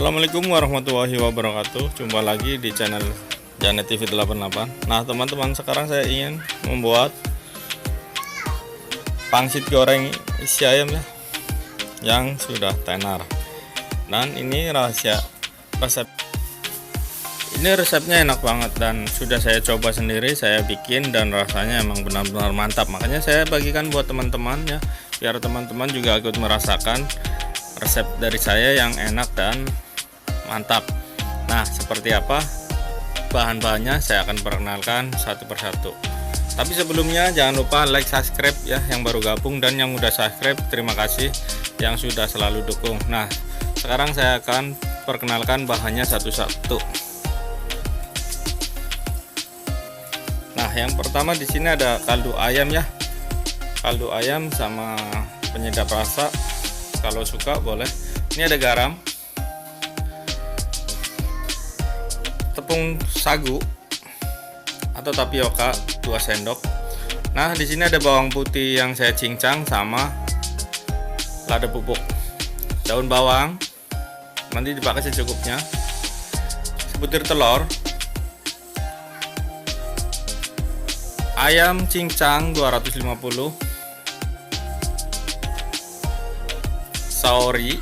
Assalamualaikum warahmatullahi wabarakatuh. Jumpa lagi di channel Janet TV 88. Nah teman-teman, sekarang saya ingin membuat pangsit goreng isi ayam ya, yang sudah tenar. Dan ini resep ini resepnya enak banget dan sudah saya coba sendiri, saya bikin dan rasanya emang benar-benar mantap. Makanya saya bagikan buat teman-teman ya, biar teman-teman juga ikut merasakan resep dari saya yang enak dan mantap. Nah, seperti apa bahan-bahannya saya akan perkenalkan satu persatu. Tapi sebelumnya jangan lupa like, subscribe ya yang baru gabung, dan yang udah subscribe terima kasih yang sudah selalu dukung. Nah, sekarang saya akan perkenalkan bahannya satu-satu. Nah, yang pertama di sini ada kaldu ayam ya. Kaldu ayam sama penyedap rasa. Kalau suka boleh. Ini ada garam, tepung sagu atau tapioka 2 sendok. Nah, di sini ada bawang putih yang saya cincang sama lada bubuk. Daun bawang nanti dipakai secukupnya. Sebutir telur. Ayam cincang 250. Saori,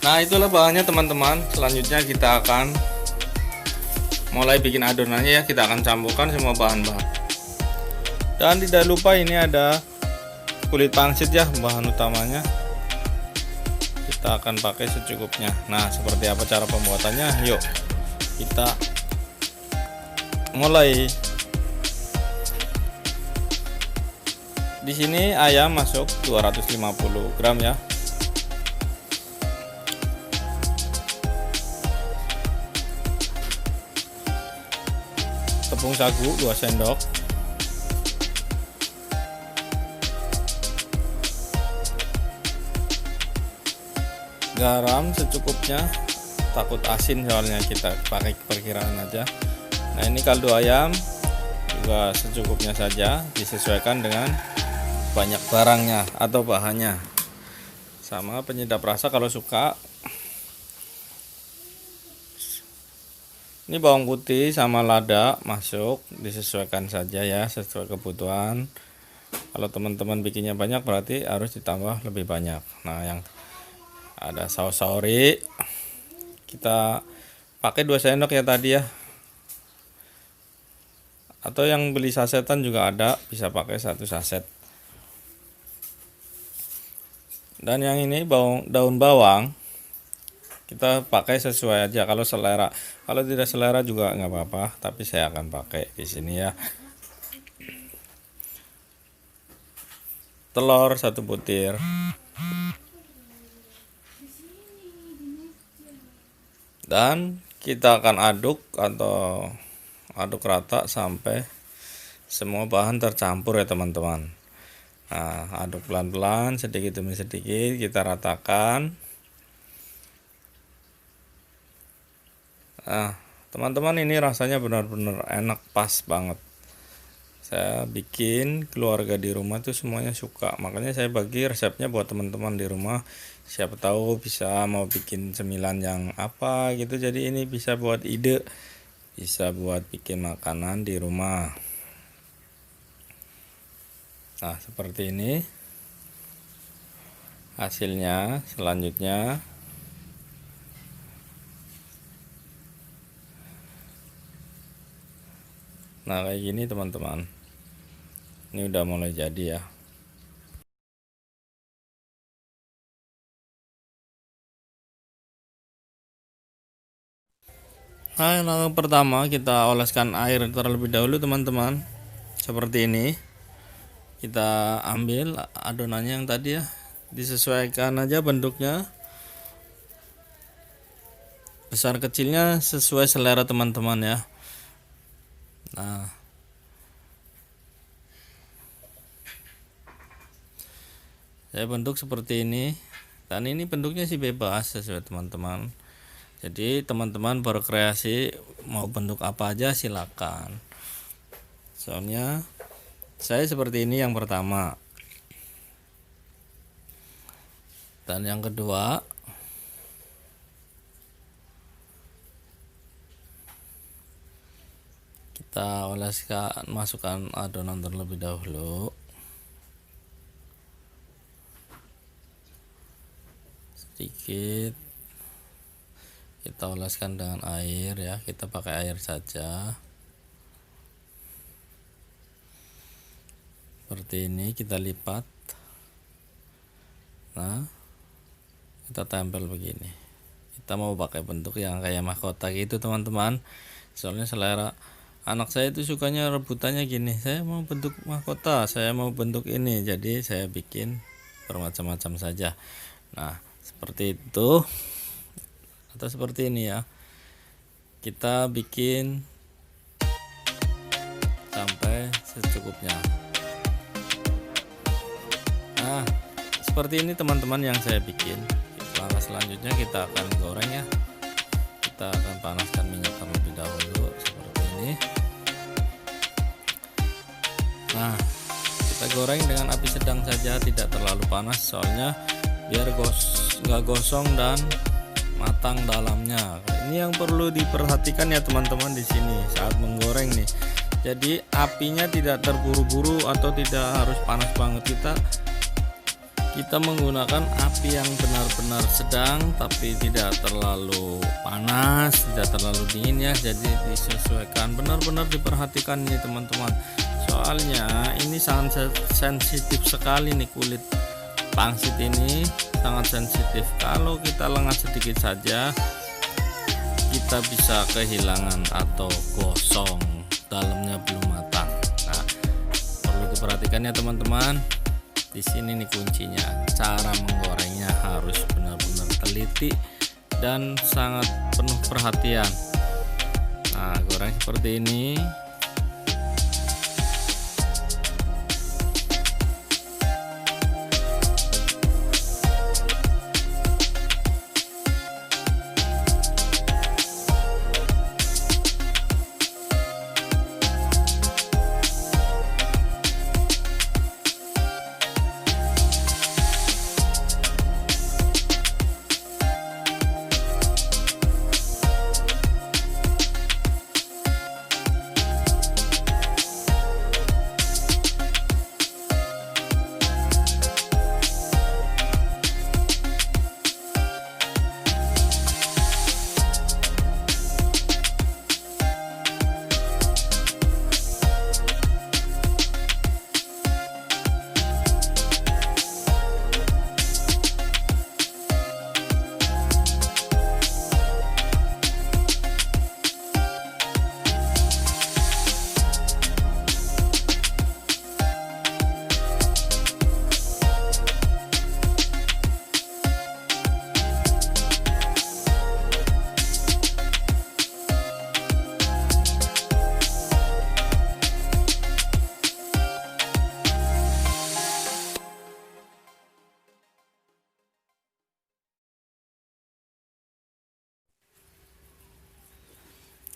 nah itulah bahannya teman-teman. Selanjutnya kita akan mulai bikin adonannya ya. Kita akan campurkan semua bahan-bahan. Dan tidak lupa ini ada kulit pangsit ya, bahan utamanya. Kita akan pakai secukupnya. Nah, seperti apa cara pembuatannya? Yuk kita mulai. Di sini ayam masuk 250 gram ya. Tepung sagu 2 sendok. Garam secukupnya, takut asin soalnya kita pakai perkiraan aja. Nah, ini kaldu ayam juga secukupnya saja, disesuaikan dengan banyak barangnya atau bahannya. Sama penyedap rasa kalau suka. Ini bawang putih sama lada masuk, disesuaikan saja ya, sesuai kebutuhan. Kalau teman-teman bikinnya banyak berarti harus ditambah lebih banyak. Nah, yang ada saus saori kita pakai 2 sendok ya tadi ya. Atau yang beli sasetan juga ada, bisa pakai 1 saset. Dan yang ini daun bawang kita pakai sesuai aja, kalau selera. Kalau tidak selera juga nggak apa-apa, tapi saya akan pakai di sini ya. Telur 1 butir. Dan kita akan aduk atau aduk rata sampai semua bahan tercampur ya teman-teman. Nah, aduk pelan-pelan sedikit demi sedikit kita ratakan. Nah, teman-teman, ini rasanya benar-benar enak, pas banget. Saya bikin, keluarga di rumah tuh semuanya suka. Makanya saya bagi resepnya buat teman-teman di rumah. Siapa tahu bisa mau bikin cemilan yang apa gitu. Jadi ini bisa buat ide, bisa buat bikin makanan di rumah. Nah, seperti ini hasilnya. Selanjutnya nah kayak gini teman-teman. Ini udah mulai jadi ya. Nah, langkah pertama kita oleskan air terlebih dahulu teman-teman. Seperti ini. Kita ambil adonannya yang tadi ya. Disesuaikan aja bentuknya. Besar kecilnya sesuai selera teman-teman ya. Nah, saya bentuk seperti ini. Dan ini bentuknya sih bebas sesuai teman-teman. Jadi teman-teman berkreasi mau bentuk apa aja silakan. Soalnya saya seperti ini yang pertama. Dan yang kedua, kita oleskan, masukkan adonan terlebih dahulu. Sedikit kita oleskan dengan air ya, kita pakai air saja. Seperti ini kita lipat. Nah, kita tempel begini. Kita mau pakai bentuk yang kayak mahkota gitu teman-teman. Soalnya selera anak saya itu sukanya rebutannya gini. Saya mau bentuk mahkota, saya mau bentuk ini. Jadi saya bikin bermacam-macam saja. Nah, seperti itu. Atau seperti ini ya. Kita bikin sampai secukupnya. Nah, seperti ini teman-teman yang saya bikin. Langkah selanjutnya kita akan goreng ya. Kita akan panaskan minyak terlebih dahulu seperti ini. Nah, kita goreng dengan api sedang saja, tidak terlalu panas, soalnya biar nggak gosong dan matang dalamnya. Ini yang perlu diperhatikan ya teman-teman di sini saat menggoreng nih. Jadi apinya tidak terburu-buru atau tidak harus panas banget. Kita menggunakan api yang benar-benar sedang, tapi tidak terlalu panas, tidak terlalu dingin ya. Jadi disesuaikan, benar-benar diperhatikan nih teman-teman. Soalnya ini sangat sensitif sekali nih, kulit pangsit ini sangat sensitif. Kalau kita lengah sedikit saja, kita bisa kehilangan atau gosong, dalamnya belum matang. Nah, perlu diperhatikan ya teman-teman. Di sini nih kuncinya, cara menggorengnya harus benar-benar teliti dan sangat penuh perhatian. Nah, goreng seperti ini.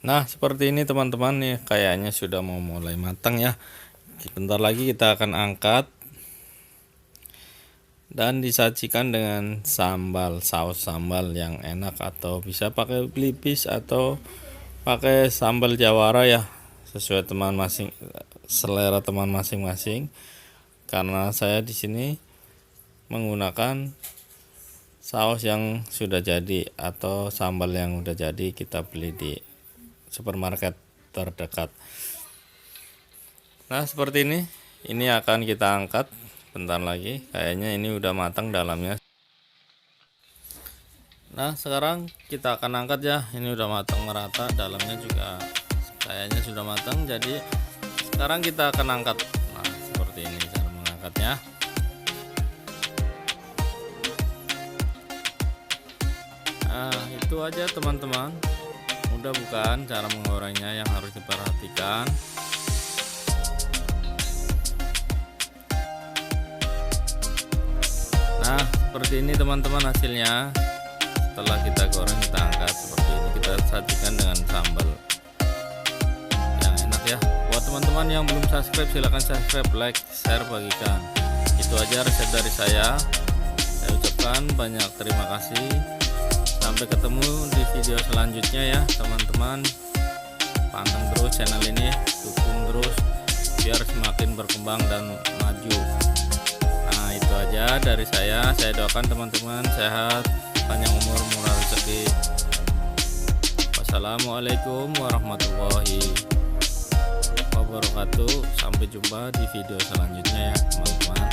Nah, seperti ini teman-teman nih, kayaknya sudah mau mulai matang ya. Sebentar lagi kita akan angkat dan disajikan dengan saus sambal yang enak, atau bisa pakai belibis atau pakai sambal jawara ya, sesuai selera teman masing-masing. Karena saya di sini menggunakan saus yang sudah jadi atau sambal yang udah jadi, kita beli di supermarket terdekat. Nah, seperti ini akan kita angkat bentar lagi. Kayaknya ini udah matang dalamnya. Nah, sekarang kita akan angkat ya. Ini udah matang merata, dalamnya juga kayaknya sudah matang. Jadi sekarang kita akan angkat. Nah, seperti ini cara mengangkatnya. Nah, itu aja teman-teman. Mudah bukan cara menggorengnya yang harus diperhatikan. Nah, seperti ini teman-teman hasilnya. Setelah kita goreng, kita angkat seperti ini. Kita sajikan dengan sambal yang enak ya. Buat teman-teman yang belum subscribe silahkan subscribe, like, share, bagikan. Itu aja resep dari saya ucapkan banyak terima kasih. Sampai ketemu di video selanjutnya ya teman-teman. Panteng terus channel ini, dukung terus biar semakin berkembang dan maju. Nah itu aja dari saya doakan teman-teman sehat, panjang umur, murah rezeki. Wassalamualaikum warahmatullahi wabarakatuh. Sampai jumpa di video selanjutnya ya teman-teman.